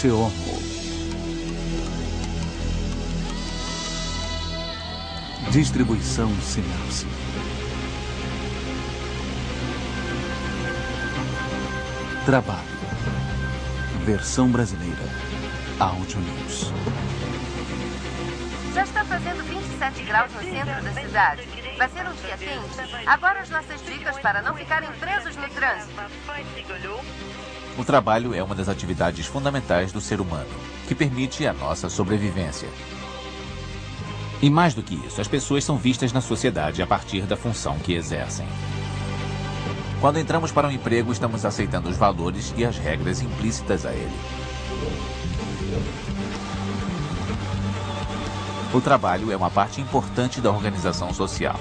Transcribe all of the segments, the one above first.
Seomo. Distribuição Sinapse. Trabalho. Versão brasileira. Áudio News. Já está fazendo 27 graus no centro da cidade. Vai ser um dia quente. Agora as nossas dicas para não ficarem presos no trânsito. O trabalho é uma das atividades fundamentais do ser humano, que permite a nossa sobrevivência. E mais do que isso, as pessoas são vistas na sociedade a partir da função que exercem. Quando entramos para um emprego, estamos aceitando os valores e as regras implícitas a ele. O trabalho é uma parte importante da organização social.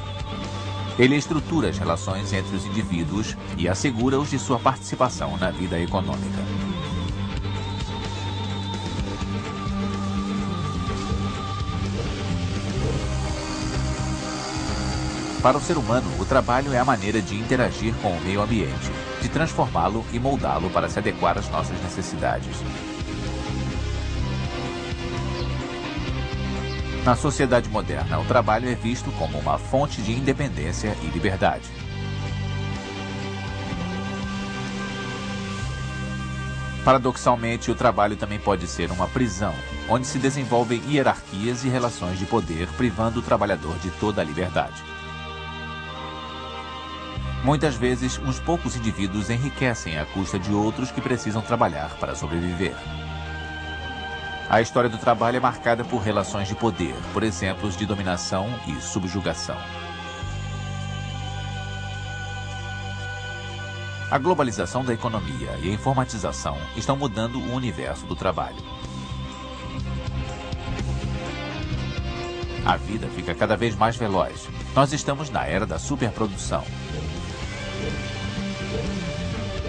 Ele estrutura as relações entre os indivíduos e assegura-os de sua participação na vida econômica. Para o ser humano, o trabalho é a maneira de interagir com o meio ambiente, de transformá-lo e moldá-lo para se adequar às nossas necessidades. Na sociedade moderna, o trabalho é visto como uma fonte de independência e liberdade. Paradoxalmente, o trabalho também pode ser uma prisão, onde se desenvolvem hierarquias e relações de poder, privando o trabalhador de toda a liberdade. Muitas vezes, uns poucos indivíduos enriquecem à custa de outros que precisam trabalhar para sobreviver. A história do trabalho é marcada por relações de poder, por exemplos de dominação e subjugação. A globalização da economia e a informatização estão mudando o universo do trabalho. A vida fica cada vez mais veloz. Nós estamos na era da superprodução.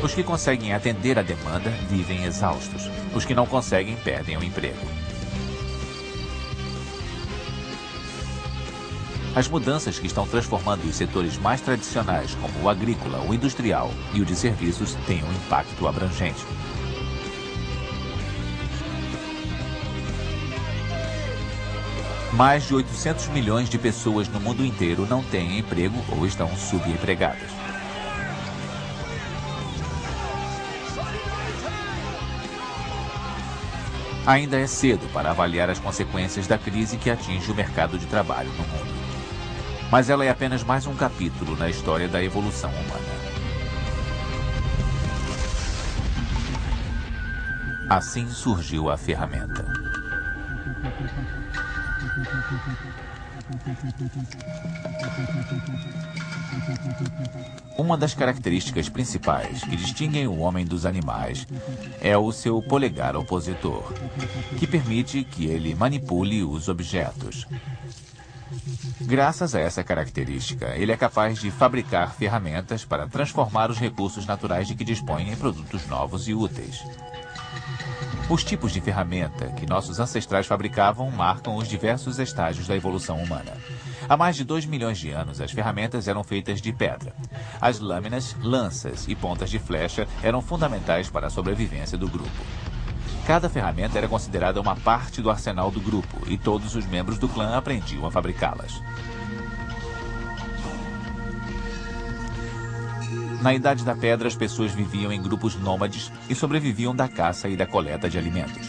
Os que conseguem atender a demanda vivem exaustos. Os que não conseguem perdem o emprego. As mudanças que estão transformando os setores mais tradicionais, como o agrícola, o industrial e o de serviços, têm um impacto abrangente. Mais de 800 milhões de pessoas no mundo inteiro não têm emprego ou estão subempregadas. Ainda é cedo para avaliar as consequências da crise que atinge o mercado de trabalho no mundo. Mas ela é apenas mais um capítulo na história da evolução humana. Assim surgiu a ferramenta. Uma das características principais que distinguem o homem dos animais é o seu polegar opositor, que permite que ele manipule os objetos. Graças a essa característica, ele é capaz de fabricar ferramentas para transformar os recursos naturais de que dispõe em produtos novos e úteis. Os tipos de ferramenta que nossos ancestrais fabricavam marcam os diversos estágios da evolução humana. Há mais de 2 milhões de anos, as ferramentas eram feitas de pedra. As lâminas, lanças e pontas de flecha eram fundamentais para a sobrevivência do grupo. Cada ferramenta era considerada uma parte do arsenal do grupo e todos os membros do clã aprendiam a fabricá-las. Na Idade da Pedra, as pessoas viviam em grupos nômades e sobreviviam da caça e da coleta de alimentos.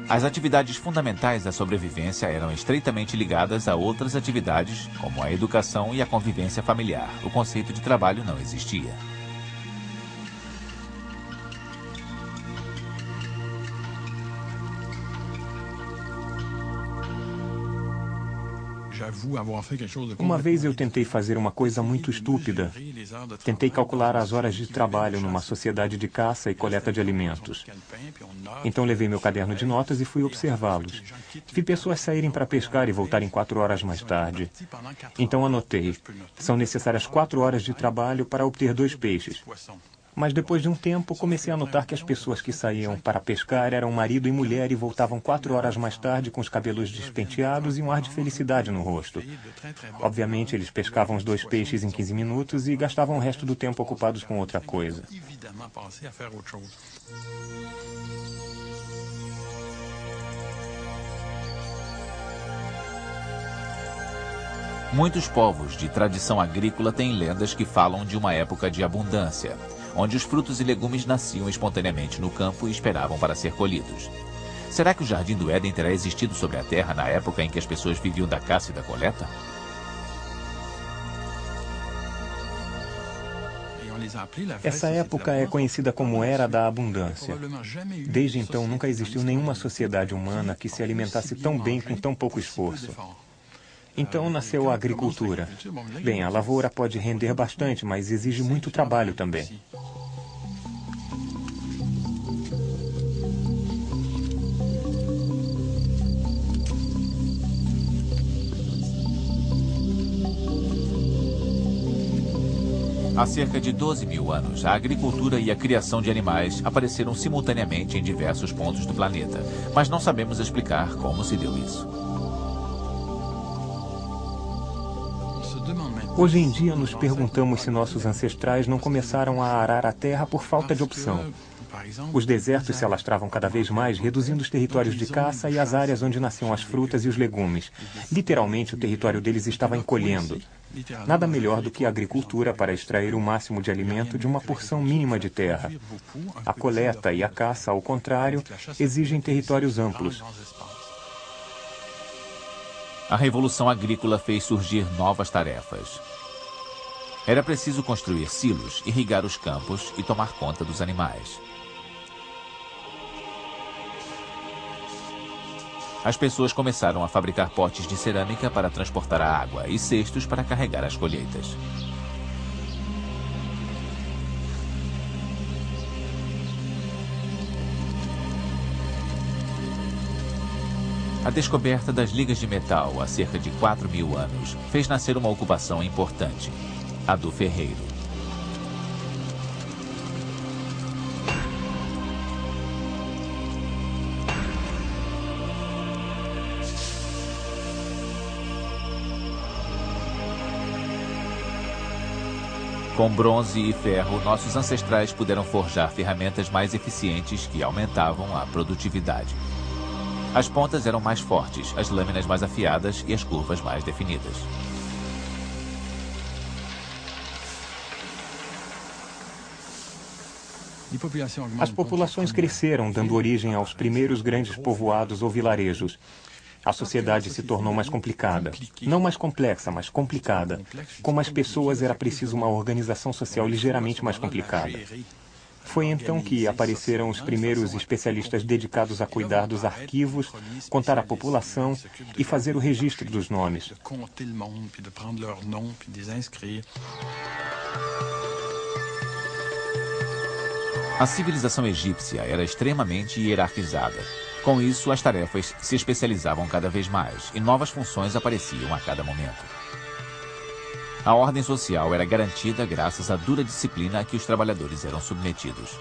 As atividades fundamentais da sobrevivência eram estreitamente ligadas a outras atividades, como a educação e a convivência familiar. O conceito de trabalho não existia. Uma vez eu tentei fazer uma coisa muito estúpida. Tentei calcular as horas de trabalho numa sociedade de caça e coleta de alimentos. Então levei meu caderno de notas e fui observá-los. Vi pessoas saírem para pescar e voltarem 4 horas mais tarde. Então anotei. São necessárias 4 horas de trabalho para obter 2 peixes. Mas depois de um tempo, comecei a notar que as pessoas que saíam para pescar eram marido e mulher e voltavam 4 horas mais tarde com os cabelos despenteados e um ar de felicidade no rosto. Obviamente, eles pescavam os 2 peixes em 15 minutos e gastavam o resto do tempo ocupados com outra coisa. Muitos povos de tradição agrícola têm lendas que falam de uma época de abundância, onde os frutos e legumes nasciam espontaneamente no campo e esperavam para ser colhidos. Será que o Jardim do Éden terá existido sobre a Terra na época em que as pessoas viviam da caça e da coleta? Essa época é conhecida como Era da Abundância. Desde então, nunca existiu nenhuma sociedade humana que se alimentasse tão bem com tão pouco esforço. Então nasceu a agricultura. Bem, a lavoura pode render bastante, mas exige muito trabalho também. Há cerca de 12 mil anos, a agricultura e a criação de animais apareceram simultaneamente em diversos pontos do planeta, mas não sabemos explicar como se deu isso. Hoje em dia, nos perguntamos se nossos ancestrais não começaram a arar a terra por falta de opção. Os desertos se alastravam cada vez mais, reduzindo os territórios de caça e as áreas onde nasciam as frutas e os legumes. Literalmente, o território deles estava encolhendo. Nada melhor do que a agricultura para extrair o máximo de alimento de uma porção mínima de terra. A coleta e a caça, ao contrário, exigem territórios amplos. A Revolução Agrícola fez surgir novas tarefas. Era preciso construir silos, irrigar os campos e tomar conta dos animais. As pessoas começaram a fabricar potes de cerâmica para transportar a água e cestos para carregar as colheitas. A descoberta das ligas de metal há cerca de 4 mil anos fez nascer uma ocupação importante, a do ferreiro. Com bronze e ferro, nossos ancestrais puderam forjar ferramentas mais eficientes que aumentavam a produtividade. As pontas eram mais fortes, as lâminas mais afiadas e as curvas mais definidas. As populações cresceram, dando origem aos primeiros grandes povoados ou vilarejos. A sociedade se tornou mais complicada. Não mais complexa, mas complicada. Com mais pessoas, era preciso uma organização social ligeiramente mais complicada. Foi então que apareceram os primeiros especialistas dedicados a cuidar dos arquivos, contar a população e fazer o registro dos nomes. A civilização egípcia era extremamente hierarquizada. Com isso, as tarefas se especializavam cada vez mais e novas funções apareciam a cada momento. A ordem social era garantida graças à dura disciplina a que os trabalhadores eram submetidos.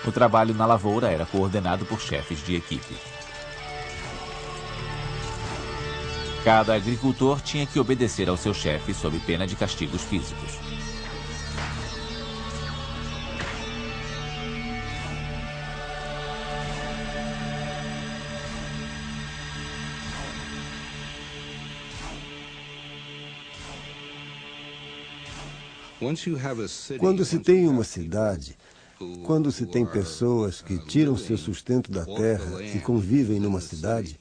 O trabalho na lavoura era coordenado por chefes de equipe. Cada agricultor tinha que obedecer ao seu chefe sob pena de castigos físicos. Quando se tem uma cidade, quando se tem pessoas que tiram seu sustento da terra e convivem numa cidade,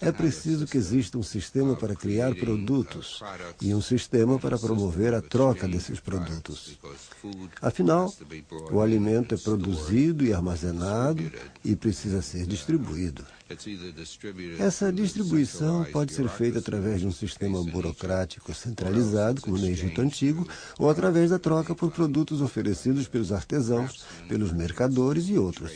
é preciso que exista um sistema para criar produtos e um sistema para promover a troca desses produtos. Afinal, o alimento é produzido e armazenado e precisa ser distribuído. Essa distribuição pode ser feita através de um sistema burocrático centralizado, como no Egito Antigo, ou através da troca por produtos oferecidos pelos artesãos, pelos mercadores e outros.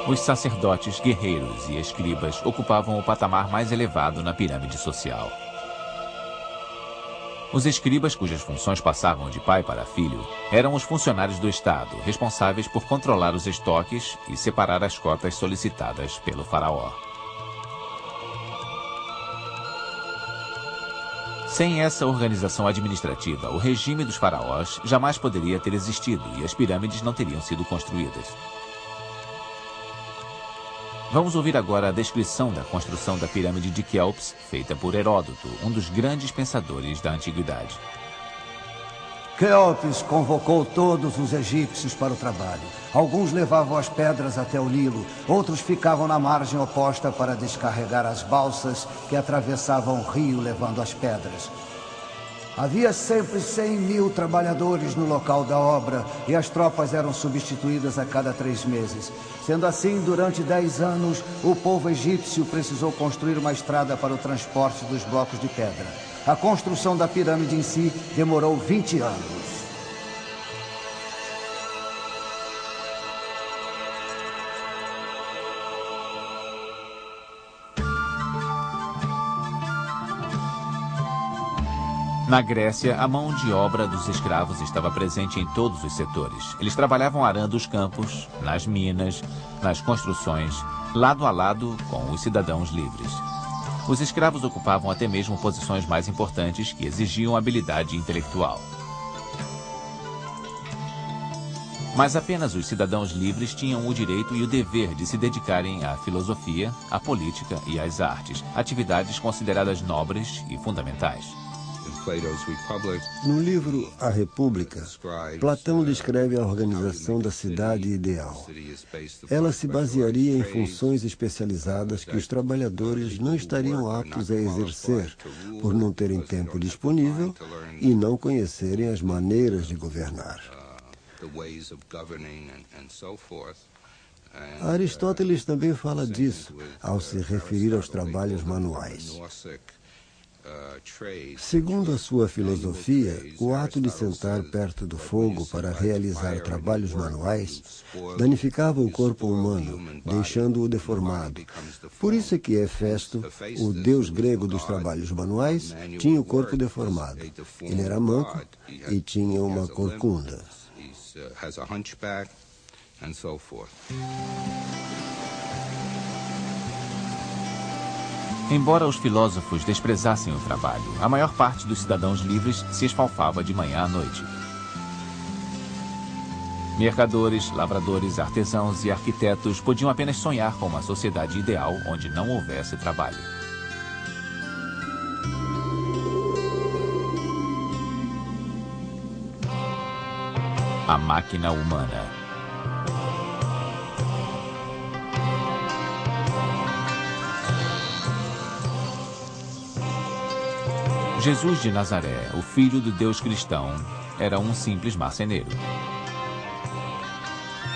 Os sacerdotes, guerreiros e escribas ocupavam o patamar mais elevado na pirâmide social. Os escribas, cujas funções passavam de pai para filho, eram os funcionários do Estado, responsáveis por controlar os estoques e separar as cotas solicitadas pelo faraó. Sem essa organização administrativa, o regime dos faraós jamais poderia ter existido e as pirâmides não teriam sido construídas. Vamos ouvir agora a descrição da construção da pirâmide de Quéops, feita por Heródoto, um dos grandes pensadores da antiguidade. Quéops convocou todos os egípcios para o trabalho. Alguns levavam as pedras até o Nilo, outros ficavam na margem oposta para descarregar as balsas que atravessavam o rio levando as pedras. Havia sempre 100.000 trabalhadores no local da obra e as tropas eram substituídas a cada 3 meses. Sendo assim, durante 10 anos, o povo egípcio precisou construir uma estrada para o transporte dos blocos de pedra. A construção da pirâmide em si demorou 20 anos. Na Grécia, a mão de obra dos escravos estava presente em todos os setores. Eles trabalhavam arando os campos, nas minas, nas construções, lado a lado com os cidadãos livres. Os escravos ocupavam até mesmo posições mais importantes que exigiam habilidade intelectual. Mas apenas os cidadãos livres tinham o direito e o dever de se dedicarem à filosofia, à política e às artes, atividades consideradas nobres e fundamentais. No livro A República, Platão descreve a organização da cidade ideal. Ela se basearia em funções especializadas que os trabalhadores não estariam aptos a exercer, por não terem tempo disponível e não conhecerem as maneiras de governar. Aristóteles também fala disso, ao se referir aos trabalhos manuais. Segundo a sua filosofia, o ato de sentar perto do fogo para realizar trabalhos manuais danificava o corpo humano, deixando-o deformado. Por isso é que Hefesto, o deus grego dos trabalhos manuais, tinha o corpo deformado. Ele era manco e tinha uma corcunda. Embora os filósofos desprezassem o trabalho, a maior parte dos cidadãos livres se esfalfava de manhã à noite. Mercadores, lavradores, artesãos e arquitetos podiam apenas sonhar com uma sociedade ideal onde não houvesse trabalho. A máquina humana. Jesus de Nazaré, o filho do Deus cristão, era um simples marceneiro.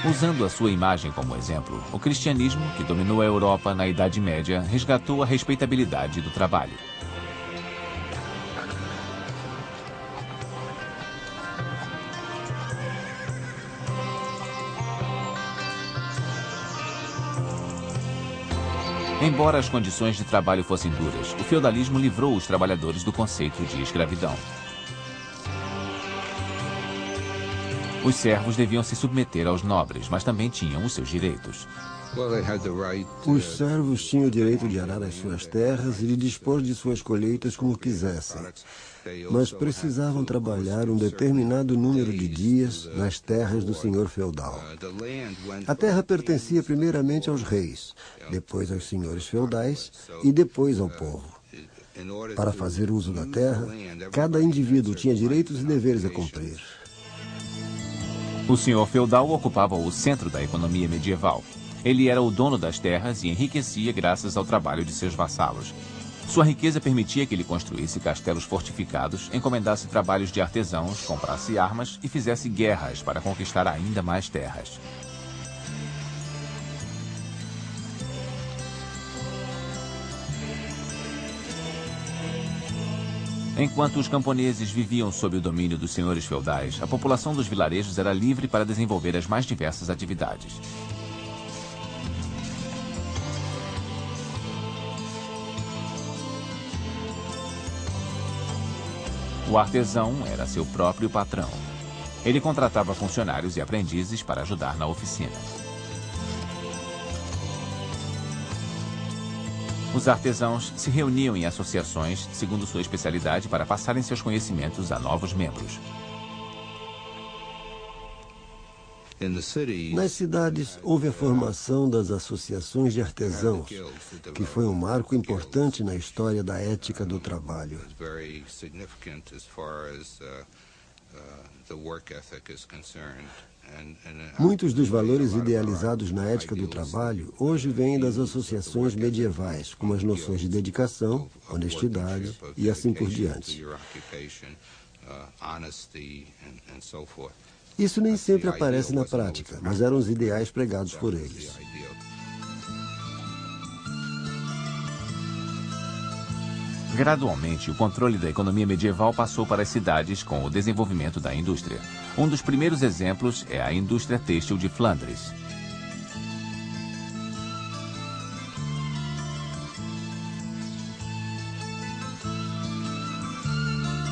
Usando a sua imagem como exemplo, o cristianismo, que dominou a Europa na Idade Média, resgatou a respeitabilidade do trabalho. Embora as condições de trabalho fossem duras, o feudalismo livrou os trabalhadores do conceito de escravidão. Os servos deviam se submeter aos nobres, mas também tinham os seus direitos. Os servos tinham o direito de arar as suas terras e de dispor de suas colheitas como quisessem, mas precisavam trabalhar um determinado número de dias nas terras do senhor feudal. A terra pertencia primeiramente aos reis, depois aos senhores feudais e depois ao povo. Para fazer uso da terra, cada indivíduo tinha direitos e deveres a cumprir. O senhor feudal ocupava o centro da economia medieval. Ele era o dono das terras e enriquecia graças ao trabalho de seus vassalos. Sua riqueza permitia que ele construísse castelos fortificados, encomendasse trabalhos de artesãos, comprasse armas e fizesse guerras para conquistar ainda mais terras. Enquanto os camponeses viviam sob o domínio dos senhores feudais, a população dos vilarejos era livre para desenvolver as mais diversas atividades. O artesão era seu próprio patrão. Ele contratava funcionários e aprendizes para ajudar na oficina. Os artesãos se reuniam em associações segundo sua especialidade para passarem seus conhecimentos a novos membros. Nas cidades, houve a formação das associações de artesãos, que foi um marco importante na história da ética do trabalho. Muitos dos valores idealizados na ética do trabalho hoje vêm das associações medievais, como as noções de dedicação, honestidade e assim por diante. Isso nem sempre aparece na prática, mas eram os ideais pregados por eles. Gradualmente, o controle da economia medieval passou para as cidades com o desenvolvimento da indústria. Um dos primeiros exemplos é a indústria têxtil de Flandres.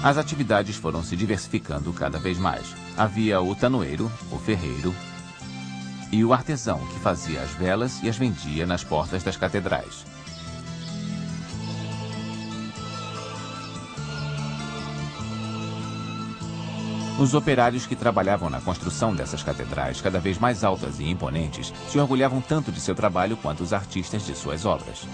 As atividades foram se diversificando cada vez mais. Havia o tanoeiro, o ferreiro e o artesão, que fazia as velas e as vendia nas portas das catedrais. Os operários que trabalhavam na construção dessas catedrais, cada vez mais altas e imponentes, se orgulhavam tanto de seu trabalho quanto os artistas de suas obras.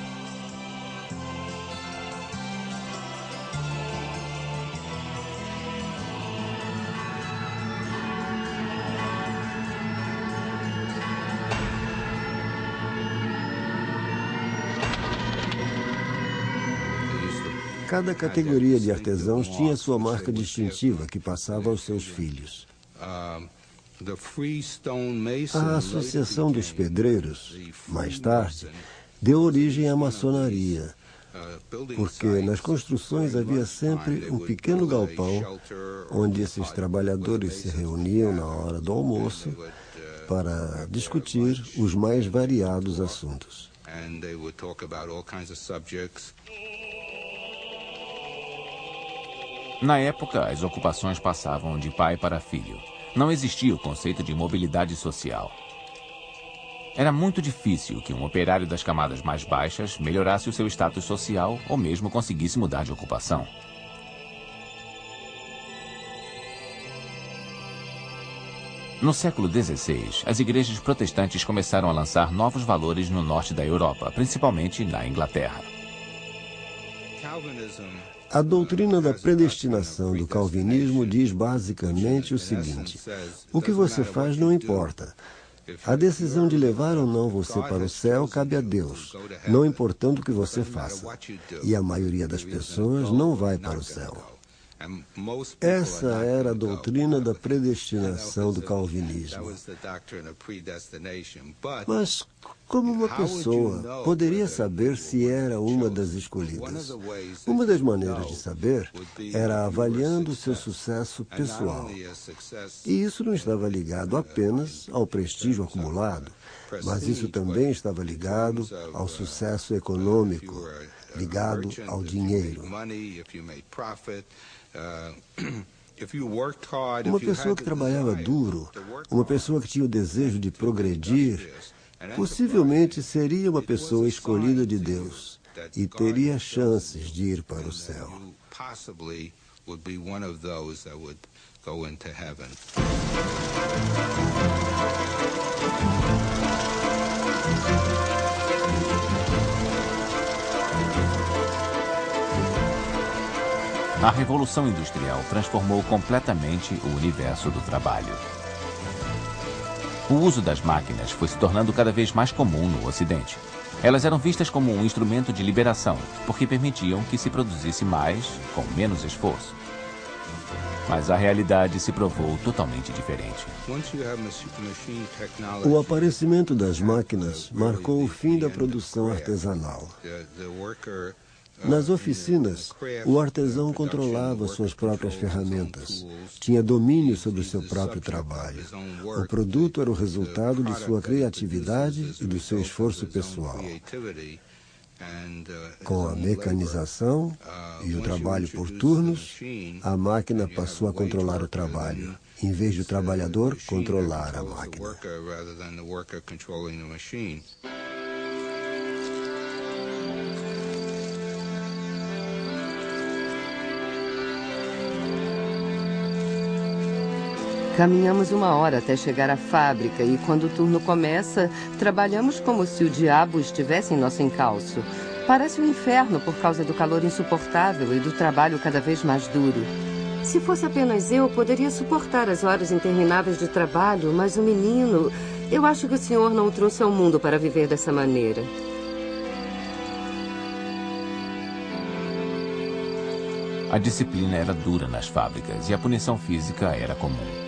Cada categoria de artesãos tinha sua marca distintiva que passava aos seus filhos. A Associação dos Pedreiros, mais tarde, deu origem à maçonaria, porque nas construções havia sempre um pequeno galpão onde esses trabalhadores se reuniam na hora do almoço para discutir os mais variados assuntos. Na época, as ocupações passavam de pai para filho. Não existia o conceito de mobilidade social. Era muito difícil que um operário das camadas mais baixas melhorasse o seu status social ou mesmo conseguisse mudar de ocupação. No século XVI, as igrejas protestantes começaram a lançar novos valores no norte da Europa, principalmente na Inglaterra. A doutrina da predestinação do calvinismo diz basicamente o seguinte: o que você faz não importa. A decisão de levar ou não você para o céu cabe a Deus, não importando o que você faça. E a maioria das pessoas não vai para o céu. Essa era a doutrina da predestinação do calvinismo. Mas como uma pessoa poderia saber se era uma das escolhidas? Uma das maneiras de saber era avaliando o seu sucesso pessoal. E isso não estava ligado apenas ao prestígio acumulado, mas isso também estava ligado ao sucesso econômico, ligado ao dinheiro. Uma pessoa que trabalhava duro, uma pessoa que tinha o desejo de progredir, possivelmente seria uma pessoa escolhida de Deus e teria chances de ir para o céu. A Revolução Industrial transformou completamente o universo do trabalho. O uso das máquinas foi se tornando cada vez mais comum no Ocidente. Elas eram vistas como um instrumento de liberação, porque permitiam que se produzisse mais, com menos esforço. Mas a realidade se provou totalmente diferente. O aparecimento das máquinas marcou o fim da produção artesanal. Nas oficinas, o artesão controlava suas próprias ferramentas, tinha domínio sobre o seu próprio trabalho. O produto era o resultado de sua criatividade e do seu esforço pessoal. Com a mecanização e o trabalho por turnos, a máquina passou a controlar o trabalho, em vez de o trabalhador controlar a máquina. Caminhamos 1 hora até chegar à fábrica e, quando o turno começa, trabalhamos como se o diabo estivesse em nosso encalço. Parece um inferno por causa do calor insuportável e do trabalho cada vez mais duro. Se fosse apenas eu, poderia suportar as horas intermináveis de trabalho, mas o menino... Eu acho que o senhor não o trouxe ao mundo para viver dessa maneira. A disciplina era dura nas fábricas e a punição física era comum.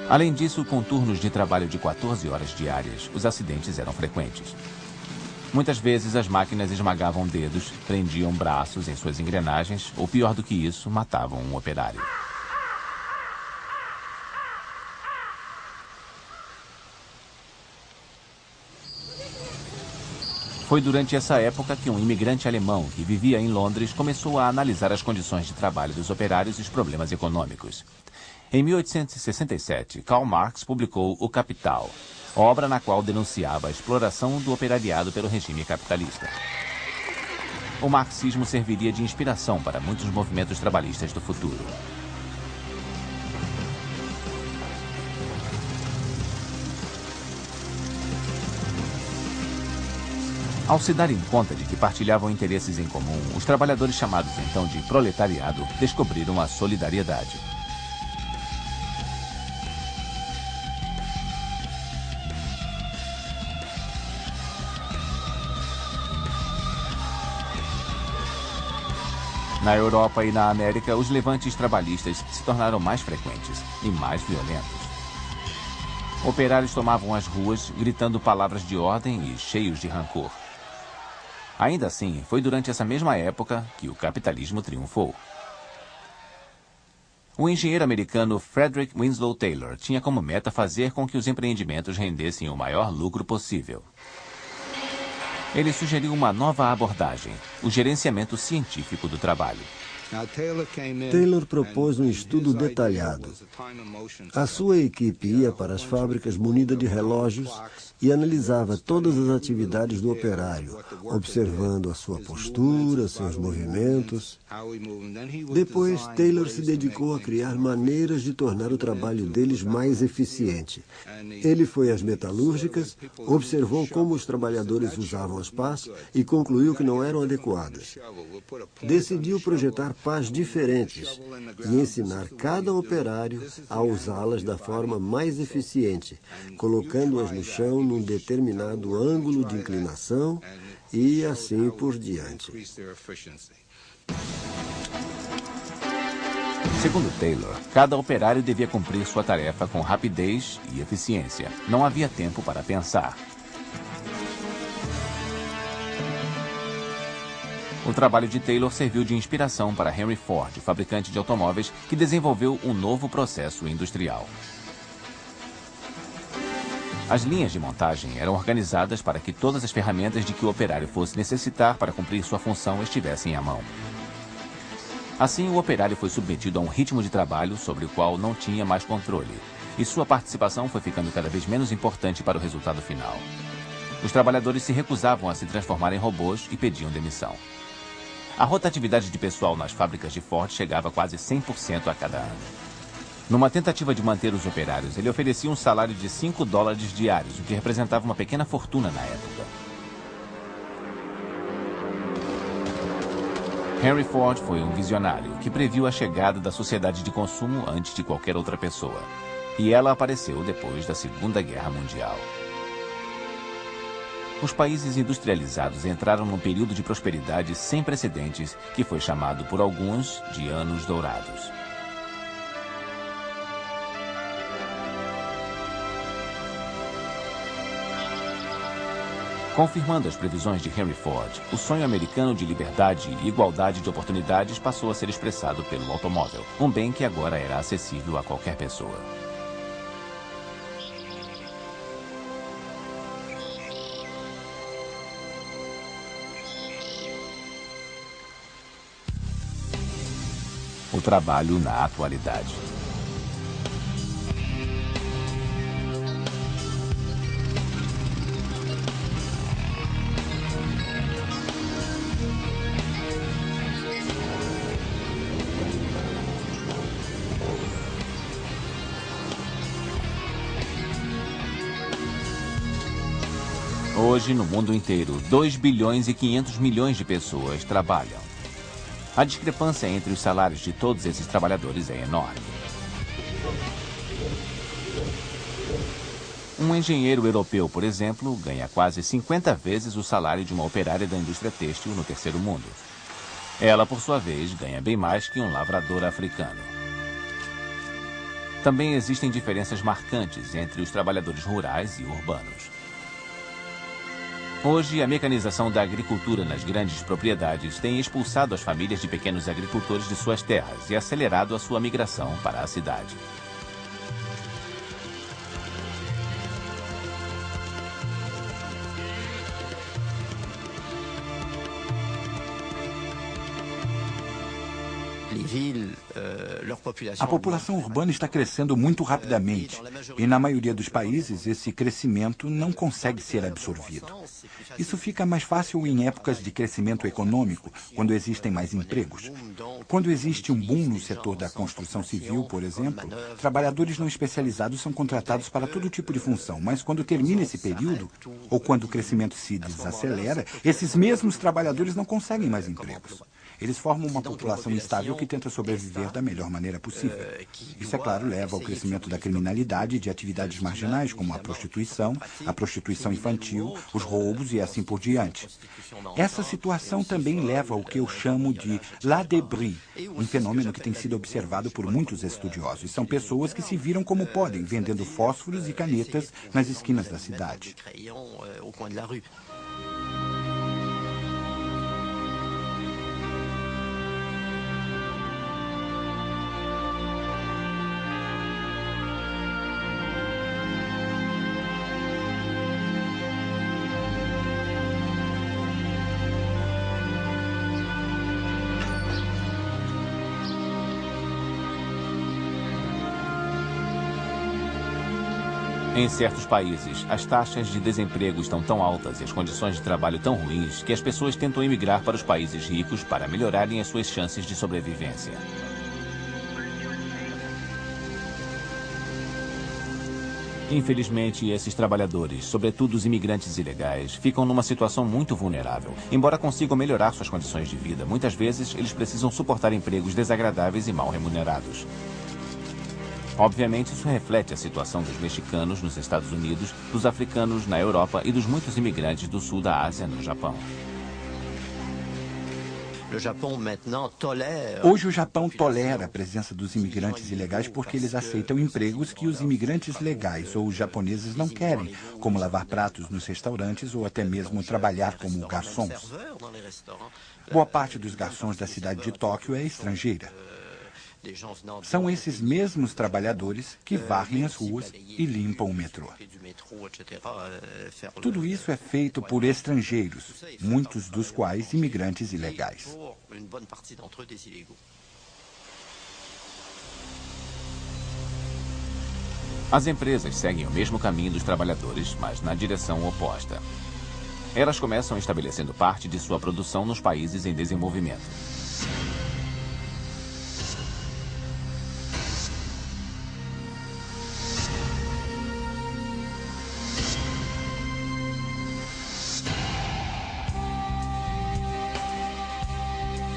Além disso, com turnos de trabalho de 14 horas diárias, os acidentes eram frequentes. Muitas vezes as máquinas esmagavam dedos, prendiam braços em suas engrenagens ou, pior do que isso, matavam um operário. Foi durante essa época que um imigrante alemão que vivia em Londres começou a analisar as condições de trabalho dos operários e os problemas econômicos. Em 1867, Karl Marx publicou O Capital, obra na qual denunciava a exploração do operariado pelo regime capitalista. O marxismo serviria de inspiração para muitos movimentos trabalhistas do futuro. Ao se darem conta de que partilhavam interesses em comum, os trabalhadores chamados então de proletariado descobriram a solidariedade. Na Europa e na América, os levantes trabalhistas se tornaram mais frequentes e mais violentos. Operários tomavam as ruas, gritando palavras de ordem e cheios de rancor. Ainda assim, foi durante essa mesma época que o capitalismo triunfou. O engenheiro americano Frederick Winslow Taylor tinha como meta fazer com que os empreendimentos rendessem o maior lucro possível. Ele sugeriu uma nova abordagem, o gerenciamento científico do trabalho. Taylor propôs um estudo detalhado. A sua equipe ia para as fábricas munida de relógios e analisava todas as atividades do operário, observando a sua postura, seus movimentos. Depois, Taylor se dedicou a criar maneiras de tornar o trabalho deles mais eficiente. Ele foi às metalúrgicas, observou como os trabalhadores usavam as pás e concluiu que não eram adequadas. Decidiu projetar pás diferentes e ensinar cada operário a usá-las da forma mais eficiente, colocando-as no chão num determinado ângulo de inclinação e assim por diante. Segundo Taylor, cada operário devia cumprir sua tarefa com rapidez e eficiência. Não havia tempo para pensar. O trabalho de Taylor serviu de inspiração para Henry Ford, fabricante de automóveis, que desenvolveu um novo processo industrial. As linhas de montagem eram organizadas para que todas as ferramentas de que o operário fosse necessitar para cumprir sua função estivessem à mão. Assim, o operário foi submetido a um ritmo de trabalho sobre o qual não tinha mais controle, e sua participação foi ficando cada vez menos importante para o resultado final. Os trabalhadores se recusavam a se transformar em robôs e pediam demissão. A rotatividade de pessoal nas fábricas de Ford chegava a quase 100% a cada ano. Numa tentativa de manter os operários, ele oferecia um salário de $5 diários, o que representava uma pequena fortuna na época. Henry Ford foi um visionário que previu a chegada da sociedade de consumo antes de qualquer outra pessoa. E ela apareceu depois da Segunda Guerra Mundial. Os países industrializados entraram num período de prosperidade sem precedentes que foi chamado por alguns de Anos Dourados. Confirmando as previsões de Henry Ford, o sonho americano de liberdade e igualdade de oportunidades passou a ser expressado pelo automóvel, um bem que agora era acessível a qualquer pessoa. o trabalho na atualidade. Hoje, no mundo inteiro, 2 bilhões e 500 milhões de pessoas trabalham. A discrepância entre os salários de todos esses trabalhadores é enorme. Um engenheiro europeu, por exemplo, ganha quase 50 vezes o salário de uma operária da indústria têxtil no terceiro mundo. Ela, por sua vez, ganha bem mais que um lavrador africano. Também existem diferenças marcantes entre os trabalhadores rurais e urbanos. Hoje, a mecanização da agricultura nas grandes propriedades tem expulsado as famílias de pequenos agricultores de suas terras e acelerado a sua migração para a cidade. A população urbana está crescendo muito rapidamente e, na maioria dos países, esse crescimento não consegue ser absorvido. Isso fica mais fácil em épocas de crescimento econômico, quando existem mais empregos. Quando existe um boom no setor da construção civil, por exemplo, trabalhadores não especializados são contratados para todo tipo de função, mas quando termina esse período, ou quando o crescimento se desacelera, esses mesmos trabalhadores não conseguem mais empregos. Eles formam uma população instável que tenta sobreviver da melhor maneira possível. Isso, é claro, leva ao crescimento da criminalidade e de atividades marginais, como a prostituição infantil, os roubos e assim por diante. Essa situação também leva ao que eu chamo de la débris, um fenômeno que tem sido observado por muitos estudiosos. São pessoas que se viram como podem, vendendo fósforos e canetas nas esquinas da cidade. Em certos países, as taxas de desemprego estão tão altas e as condições de trabalho tão ruins que as pessoas tentam emigrar para os países ricos para melhorarem as suas chances de sobrevivência. Infelizmente, esses trabalhadores, sobretudo os imigrantes ilegais, ficam numa situação muito vulnerável. Embora consigam melhorar suas condições de vida, muitas vezes eles precisam suportar empregos desagradáveis e mal remunerados. Obviamente, isso reflete a situação dos mexicanos nos Estados Unidos, dos africanos na Europa e dos muitos imigrantes do sul da Ásia no Japão. Hoje o Japão tolera a presença dos imigrantes ilegais porque eles aceitam empregos que os imigrantes legais ou os japoneses não querem, como lavar pratos nos restaurantes ou até mesmo trabalhar como garçons. Boa parte dos garçons da cidade de Tóquio é estrangeira. São esses mesmos trabalhadores que varrem as ruas e limpam o metrô. Tudo isso é feito por estrangeiros, muitos dos quais imigrantes ilegais. As empresas seguem o mesmo caminho dos trabalhadores, mas na direção oposta. Elas começam estabelecendo parte de sua produção nos países em desenvolvimento.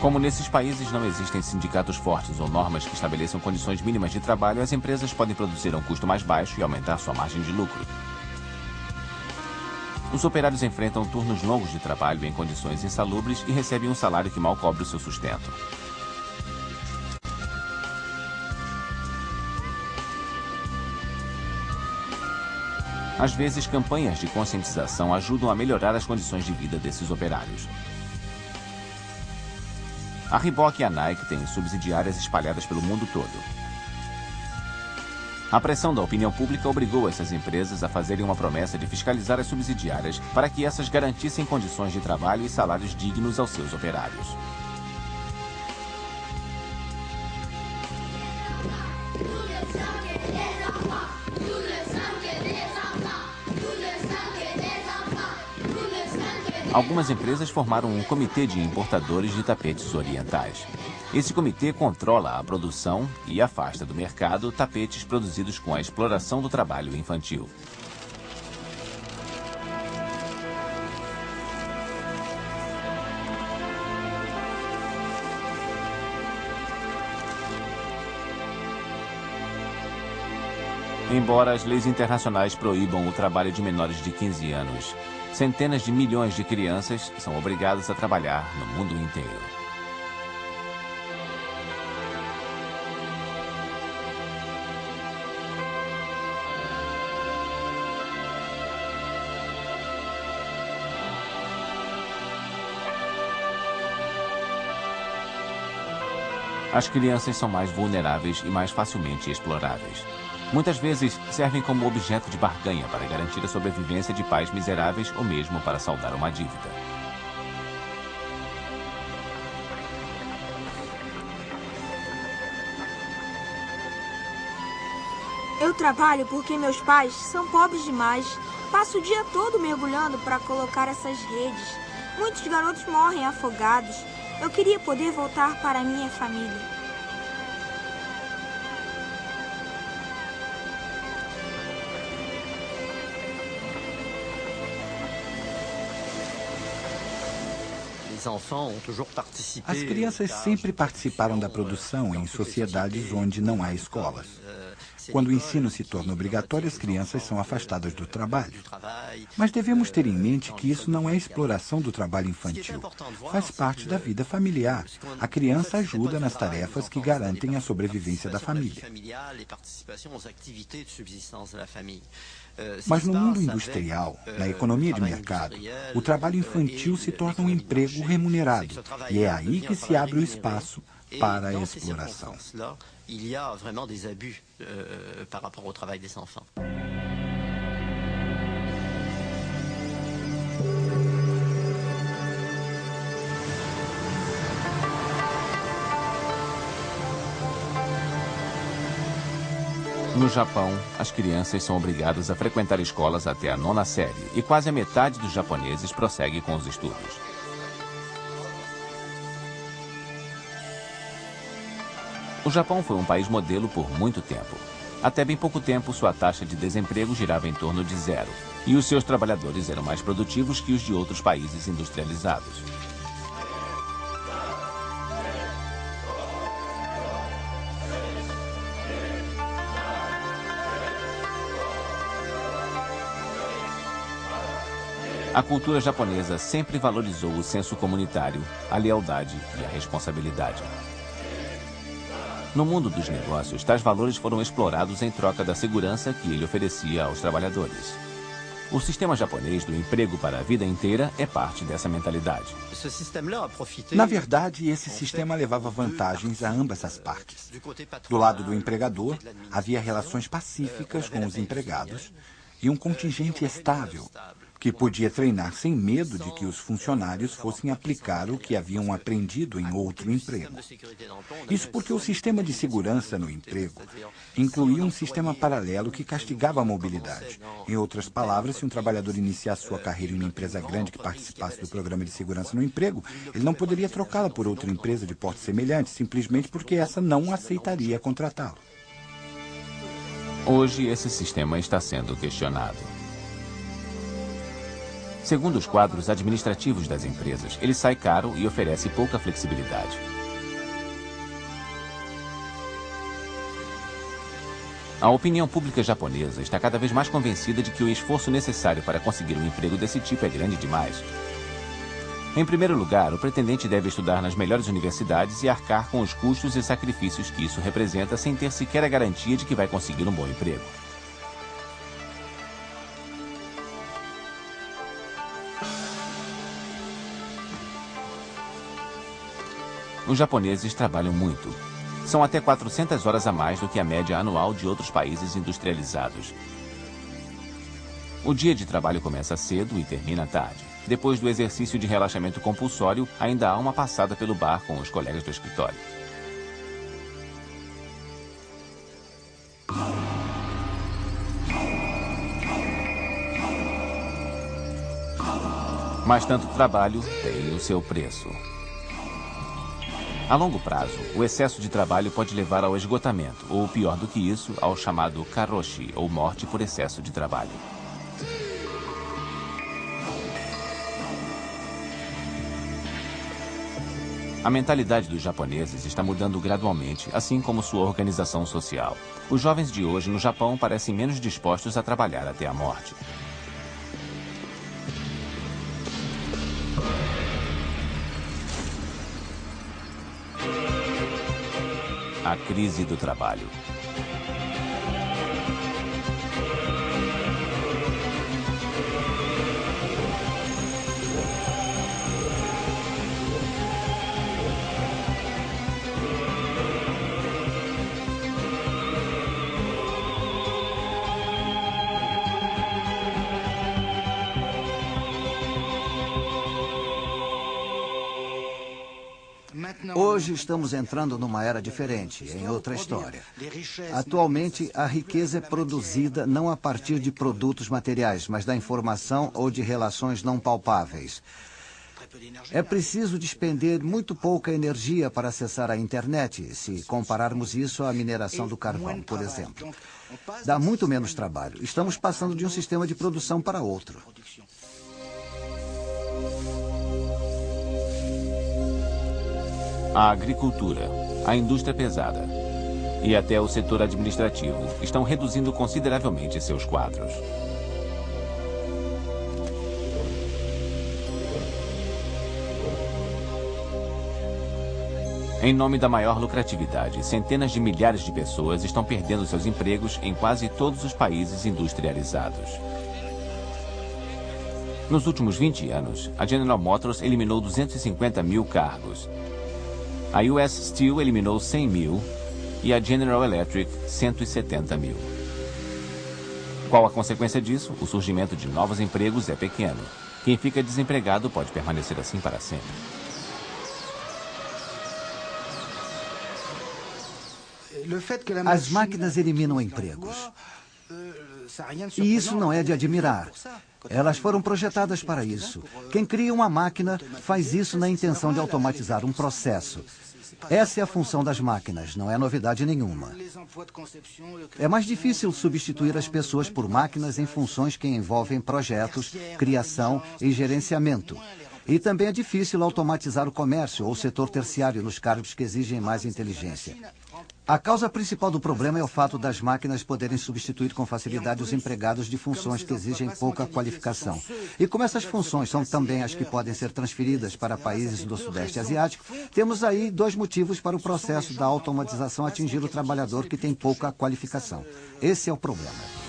Como nesses países não existem sindicatos fortes ou normas que estabeleçam condições mínimas de trabalho, as empresas podem produzir a um custo mais baixo e aumentar sua margem de lucro. Os operários enfrentam turnos longos de trabalho em condições insalubres e recebem um salário que mal cobre o seu sustento. Às vezes, campanhas de conscientização ajudam a melhorar as condições de vida desses operários. A Reebok e a Nike têm subsidiárias espalhadas pelo mundo todo. A pressão da opinião pública obrigou essas empresas a fazerem uma promessa de fiscalizar as subsidiárias para que essas garantissem condições de trabalho e salários dignos aos seus operários. Algumas empresas formaram um comitê de importadores de tapetes orientais. Esse comitê controla a produção e afasta do mercado tapetes produzidos com a exploração do trabalho infantil. Embora as leis internacionais proíbam o trabalho de menores de 15 anos, centenas de milhões de crianças são obrigadas a trabalhar no mundo inteiro. As crianças são mais vulneráveis e mais facilmente exploráveis. Muitas vezes servem como objeto de barganha para garantir a sobrevivência de pais miseráveis ou mesmo para saldar uma dívida. Eu trabalho porque meus pais são pobres demais. Passo o dia todo mergulhando para colocar essas redes. Muitos garotos morrem afogados. Eu queria poder voltar para a minha família. As crianças sempre participaram da produção em sociedades onde não há escolas. Quando o ensino se torna obrigatório, as crianças são afastadas do trabalho. Mas devemos ter em mente que isso não é exploração do trabalho infantil. Faz parte da vida familiar. A criança ajuda nas tarefas que garantem a sobrevivência da família. Mas no mundo industrial, na economia de mercado, o trabalho infantil se torna um emprego remunerado. E é aí que se abre o espaço para a exploração. Il y a vraiment des abus par rapport au travail des enfants. No Japão, as crianças são obrigadas a frequentar escolas até a 9ª série e quase a metade dos japoneses prossegue com os estudos. O Japão foi um país modelo por muito tempo. Até bem pouco tempo, sua taxa de desemprego girava em torno de 0, e os seus trabalhadores eram mais produtivos que os de outros países industrializados. A cultura japonesa sempre valorizou o senso comunitário, a lealdade e a responsabilidade. No mundo dos negócios, tais valores foram explorados em troca da segurança que ele oferecia aos trabalhadores. O sistema japonês do emprego para a vida inteira é parte dessa mentalidade. Na verdade, esse sistema levava vantagens a ambas as partes. Do lado do empregador, havia relações pacíficas com os empregados e um contingente estável, que podia treinar sem medo de que os funcionários fossem aplicar o que haviam aprendido em outro emprego. Isso porque o sistema de segurança no emprego incluía um sistema paralelo que castigava a mobilidade. Em outras palavras, se um trabalhador iniciasse sua carreira em uma empresa grande que participasse do programa de segurança no emprego, ele não poderia trocá-la por outra empresa de porte semelhante, simplesmente porque essa não aceitaria contratá-lo. Hoje, esse sistema está sendo questionado. Segundo os quadros administrativos das empresas, ele sai caro e oferece pouca flexibilidade. A opinião pública japonesa está cada vez mais convencida de que o esforço necessário para conseguir um emprego desse tipo é grande demais. Em primeiro lugar, o pretendente deve estudar nas melhores universidades e arcar com os custos e sacrifícios que isso representa sem ter sequer a garantia de que vai conseguir um bom emprego. Os japoneses trabalham muito. São até 400 horas a mais do que a média anual de outros países industrializados. O dia de trabalho começa cedo e termina tarde. Depois do exercício de relaxamento compulsório, ainda há uma passada pelo bar com os colegas do escritório. Mas tanto trabalho tem o seu preço. A longo prazo, o excesso de trabalho pode levar ao esgotamento, ou pior do que isso, ao chamado karoshi, ou morte por excesso de trabalho. A mentalidade dos japoneses está mudando gradualmente, assim como sua organização social. Os jovens de hoje no Japão parecem menos dispostos a trabalhar até a morte. A crise do trabalho. Hoje estamos entrando numa era diferente, em outra história. Atualmente, a riqueza é produzida não a partir de produtos materiais, mas da informação ou de relações não palpáveis. É preciso despender muito pouca energia para acessar a internet, se compararmos isso à mineração do carvão, por exemplo. Dá muito menos trabalho. Estamos passando de um sistema de produção para outro. A agricultura, a indústria pesada e até o setor administrativo estão reduzindo consideravelmente seus quadros. Em nome da maior lucratividade, centenas de milhares de pessoas estão perdendo seus empregos em quase todos os países industrializados. Nos últimos 20 anos, a General Motors eliminou 250 mil cargos. A US Steel eliminou 100 mil e a General Electric 170 mil. Qual a consequência disso? O surgimento de novos empregos é pequeno. Quem fica desempregado pode permanecer assim para sempre. As máquinas eliminam empregos. E isso não é de admirar. Elas foram projetadas para isso. Quem cria uma máquina faz isso na intenção de automatizar um processo. Essa é a função das máquinas, não é novidade nenhuma. É mais difícil substituir as pessoas por máquinas em funções que envolvem projetos, criação e gerenciamento. E também é difícil automatizar o comércio ou o setor terciário nos cargos que exigem mais inteligência. A causa principal do problema é o fato das máquinas poderem substituir com facilidade os empregados de funções que exigem pouca qualificação. E como essas funções são também as que podem ser transferidas para países do Sudeste Asiático, temos aí dois motivos para o processo da automatização atingir o trabalhador que tem pouca qualificação. Esse é o problema.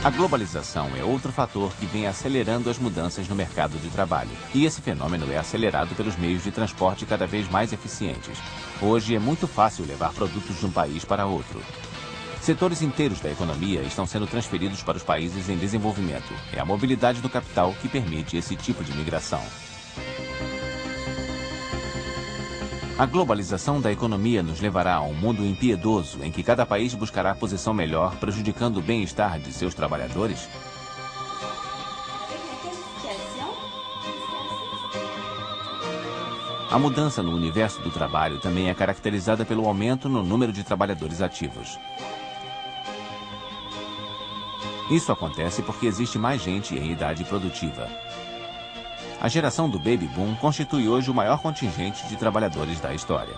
A globalização é outro fator que vem acelerando as mudanças no mercado de trabalho. E esse fenômeno é acelerado pelos meios de transporte cada vez mais eficientes. Hoje é muito fácil levar produtos de um país para outro. Setores inteiros da economia estão sendo transferidos para os países em desenvolvimento. É a mobilidade do capital que permite esse tipo de migração. A globalização da economia nos levará a um mundo impiedoso em que cada país buscará a posição melhor, prejudicando o bem-estar de seus trabalhadores? A mudança no universo do trabalho também é caracterizada pelo aumento no número de trabalhadores ativos. Isso acontece porque existe mais gente em idade produtiva. A geração do Baby Boom constitui hoje o maior contingente de trabalhadores da história.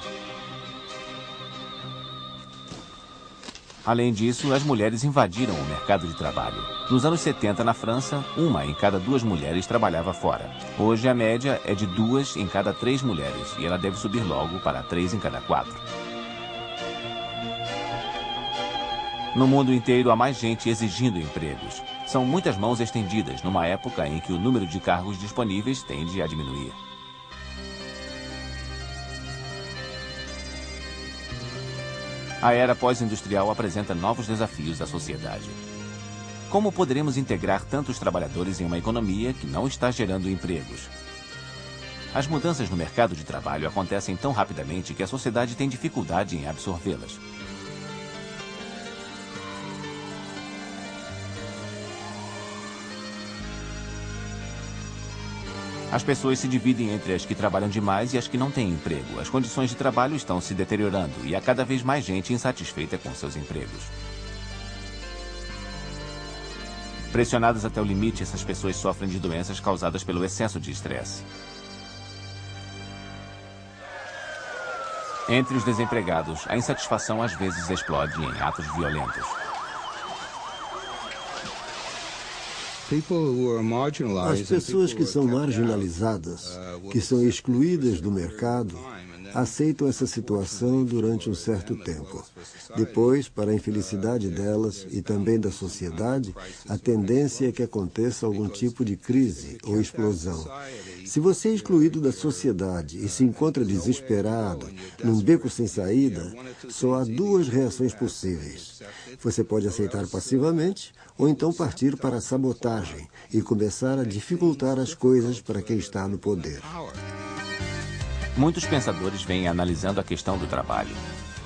Além disso, as mulheres invadiram o mercado de trabalho. Nos anos 70, na França, 1 em cada 2 mulheres trabalhava fora. Hoje, a média é de 2 em cada 3 mulheres, e ela deve subir logo para 3 em cada 4. No mundo inteiro, há mais gente exigindo empregos. São muitas mãos estendidas numa época em que o número de cargos disponíveis tende a diminuir. A era pós-industrial apresenta novos desafios à sociedade. Como poderemos integrar tantos trabalhadores em uma economia que não está gerando empregos? As mudanças no mercado de trabalho acontecem tão rapidamente que a sociedade tem dificuldade em absorvê-las. As pessoas se dividem entre as que trabalham demais e as que não têm emprego. As condições de trabalho estão se deteriorando e há cada vez mais gente insatisfeita com seus empregos. Pressionadas até o limite, essas pessoas sofrem de doenças causadas pelo excesso de estresse. Entre os desempregados, a insatisfação às vezes explode em atos violentos. As pessoas que são marginalizadas, que são excluídas do mercado, aceitam essa situação durante um certo tempo. Depois, para a infelicidade delas e também da sociedade, a tendência é que aconteça algum tipo de crise ou explosão. Se você é excluído da sociedade e se encontra desesperado, num beco sem saída, só há duas reações possíveis. Você pode aceitar passivamente ou então partir para a sabotagem e começar a dificultar as coisas para quem está no poder. Muitos pensadores vêm analisando a questão do trabalho.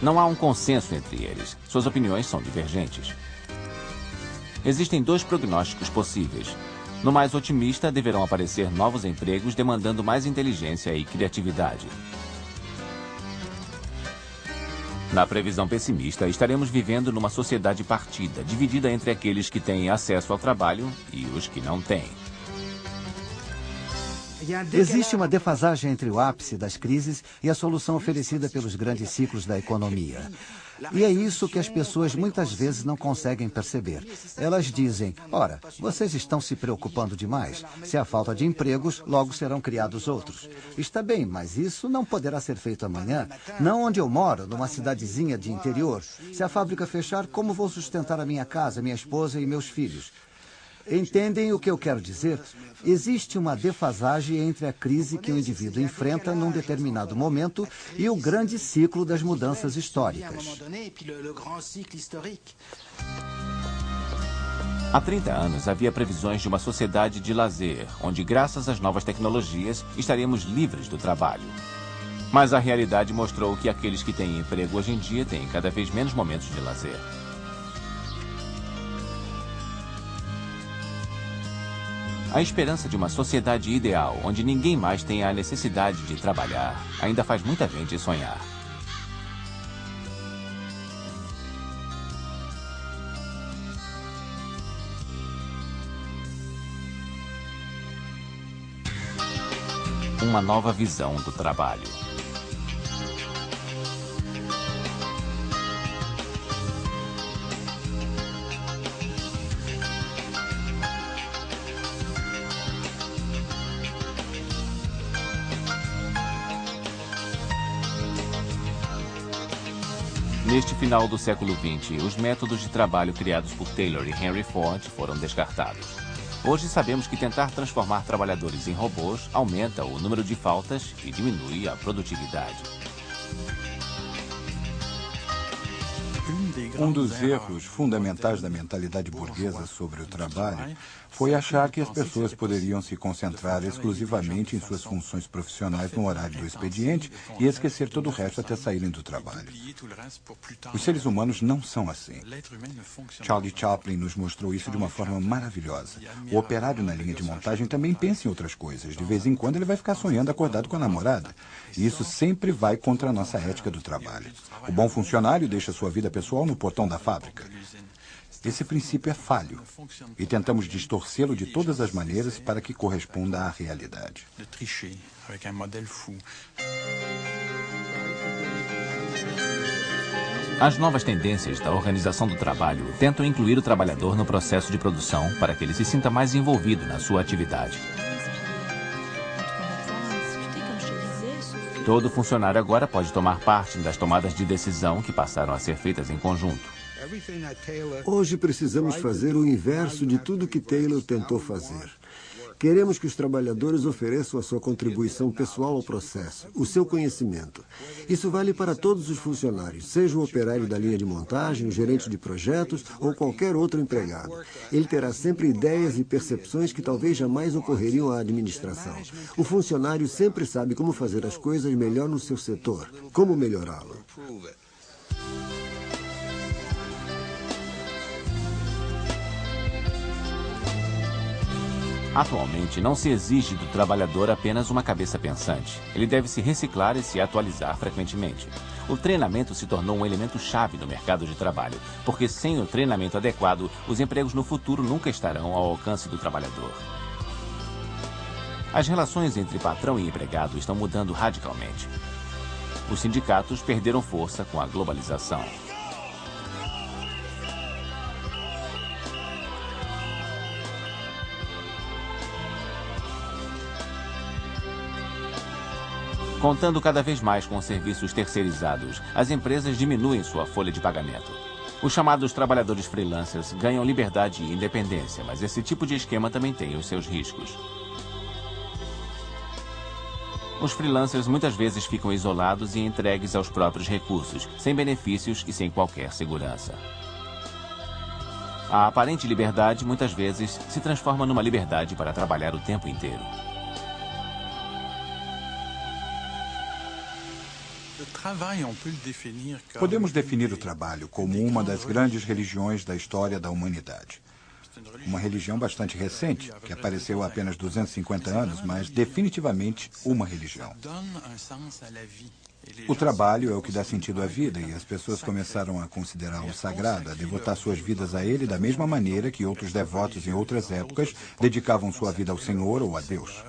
Não há um consenso entre eles. Suas opiniões são divergentes. Existem dois prognósticos possíveis. No mais otimista, deverão aparecer novos empregos demandando mais inteligência e criatividade. Na previsão pessimista, estaremos vivendo numa sociedade partida, dividida entre aqueles que têm acesso ao trabalho e os que não têm. Existe uma defasagem entre o ápice das crises e a solução oferecida pelos grandes ciclos da economia. E é isso que as pessoas muitas vezes não conseguem perceber. Elas dizem, ora, vocês estão se preocupando demais. Se há falta de empregos, logo serão criados outros. Está bem, mas isso não poderá ser feito amanhã. Não onde eu moro, numa cidadezinha de interior. Se a fábrica fechar, como vou sustentar a minha casa, minha esposa e meus filhos? Entendem o que eu quero dizer? Existe uma defasagem entre a crise que o indivíduo enfrenta num determinado momento e o grande ciclo das mudanças históricas. Há 30 anos havia previsões de uma sociedade de lazer, onde graças às novas tecnologias estaríamos livres do trabalho. Mas a realidade mostrou que aqueles que têm emprego hoje em dia têm cada vez menos momentos de lazer. A esperança de uma sociedade ideal, onde ninguém mais tenha a necessidade de trabalhar, ainda faz muita gente sonhar. Uma nova visão do trabalho. Neste final do século XX, os métodos de trabalho criados por Taylor e Henry Ford foram descartados. Hoje sabemos que tentar transformar trabalhadores em robôs aumenta o número de faltas e diminui a produtividade. Um dos erros fundamentais da mentalidade burguesa sobre o trabalho foi achar que as pessoas poderiam se concentrar exclusivamente em suas funções profissionais no horário do expediente e esquecer todo o resto até saírem do trabalho. Os seres humanos não são assim. Charlie Chaplin nos mostrou isso de uma forma maravilhosa. O operário na linha de montagem também pensa em outras coisas. De vez em quando ele vai ficar sonhando acordado com a namorada. E isso sempre vai contra a nossa ética do trabalho. O bom funcionário deixa sua vida pessoal no portão da fábrica. Esse princípio é falho e tentamos distorcê-lo de todas as maneiras para que corresponda à realidade. As novas tendências da organização do trabalho tentam incluir o trabalhador no processo de produção para que ele se sinta mais envolvido na sua atividade. Todo funcionário agora pode tomar parte das tomadas de decisão que passaram a ser feitas em conjunto. Hoje precisamos fazer o inverso de tudo que Taylor tentou fazer. Queremos que os trabalhadores ofereçam a sua contribuição pessoal ao processo, o seu conhecimento. Isso vale para todos os funcionários, seja o operário da linha de montagem, o gerente de projetos ou qualquer outro empregado. Ele terá sempre ideias e percepções que talvez jamais ocorreriam à administração. O funcionário sempre sabe como fazer as coisas melhor no seu setor, como melhorá-lo. Atualmente, não se exige do trabalhador apenas uma cabeça pensante. Ele deve se reciclar e se atualizar frequentemente. O treinamento se tornou um elemento chave no mercado de trabalho, porque sem o treinamento adequado, os empregos no futuro nunca estarão ao alcance do trabalhador. As relações entre patrão e empregado estão mudando radicalmente. Os sindicatos perderam força com a globalização. Contando cada vez mais com serviços terceirizados, as empresas diminuem sua folha de pagamento. Os chamados trabalhadores freelancers ganham liberdade e independência, mas esse tipo de esquema também tem os seus riscos. Os freelancers muitas vezes ficam isolados e entregues aos próprios recursos, sem benefícios e sem qualquer segurança. A aparente liberdade, muitas vezes, se transforma numa liberdade para trabalhar o tempo inteiro. Podemos definir o trabalho como uma das grandes religiões da história da humanidade. Uma religião bastante recente, que apareceu há apenas 250 anos, mas definitivamente uma religião. O trabalho é o que dá sentido à vida e as pessoas começaram a considerá-lo sagrado, a devotar suas vidas a ele da mesma maneira que outros devotos em outras épocas dedicavam sua vida ao Senhor ou a Deus.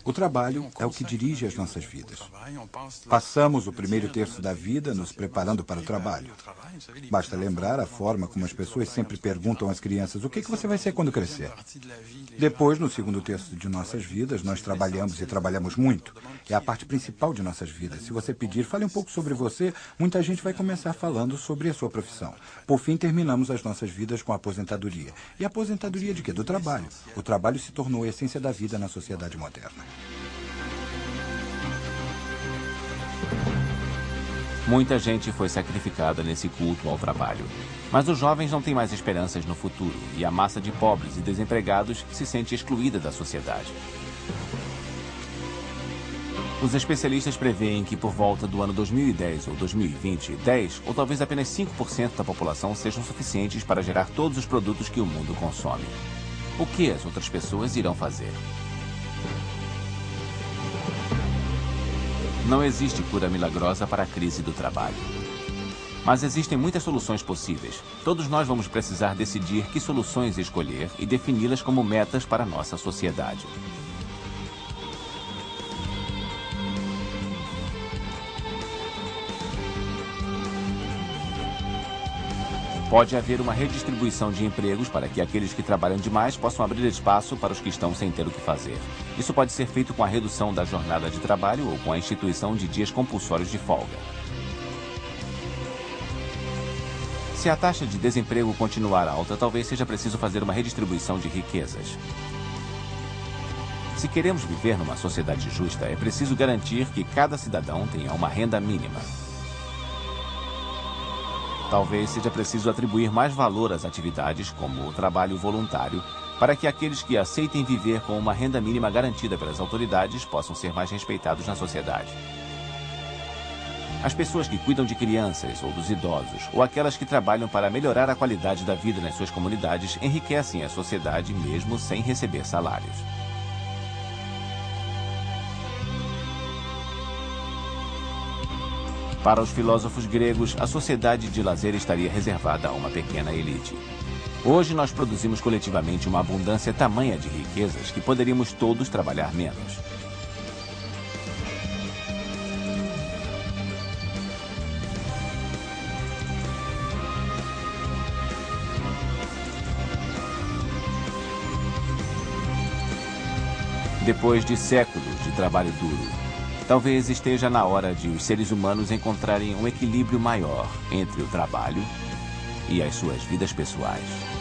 O trabalho é o que dirige as nossas vidas. Passamos o primeiro terço da vida nos preparando para o trabalho. Basta lembrar a forma como as pessoas sempre perguntam às crianças: o que você vai ser quando crescer? Depois, no segundo terço de nossas vidas, nós trabalhamos e trabalhamos muito. É a parte principal de nossas vidas. Se você pedir, fale um pouco sobre você, muita gente vai começar falando sobre a sua profissão. Por fim, terminamos as nossas vidas com a aposentadoria. E a aposentadoria de quê? Do trabalho. O trabalho se tornou a essência da vida na sociedade moderna. Muita gente foi sacrificada nesse culto ao trabalho. Mas os jovens não têm mais esperanças no futuro e a massa de pobres e desempregados se sente excluída da sociedade. Os especialistas preveem que por volta do ano 2010 ou 2020, 10 ou talvez apenas 5% da população sejam suficientes para gerar todos os produtos que o mundo consome. O que as outras pessoas irão fazer? Não existe cura milagrosa para a crise do trabalho. Mas existem muitas soluções possíveis. Todos nós vamos precisar decidir que soluções escolher e defini-las como metas para a nossa sociedade. Pode haver uma redistribuição de empregos para que aqueles que trabalham demais possam abrir espaço para os que estão sem ter o que fazer. Isso pode ser feito com a redução da jornada de trabalho ou com a instituição de dias compulsórios de folga. Se a taxa de desemprego continuar alta, talvez seja preciso fazer uma redistribuição de riquezas. Se queremos viver numa sociedade justa, é preciso garantir que cada cidadão tenha uma renda mínima. Talvez seja preciso atribuir mais valor às atividades, como o trabalho voluntário, para que aqueles que aceitem viver com uma renda mínima garantida pelas autoridades possam ser mais respeitados na sociedade. As pessoas que cuidam de crianças ou dos idosos, ou aquelas que trabalham para melhorar a qualidade da vida nas suas comunidades, enriquecem a sociedade mesmo sem receber salários. Para os filósofos gregos, a sociedade de lazer estaria reservada a uma pequena elite. Hoje nós produzimos coletivamente uma abundância tamanha de riquezas que poderíamos todos trabalhar menos. Depois de séculos de trabalho duro, talvez esteja na hora de os seres humanos encontrarem um equilíbrio maior entre o trabalho e as suas vidas pessoais.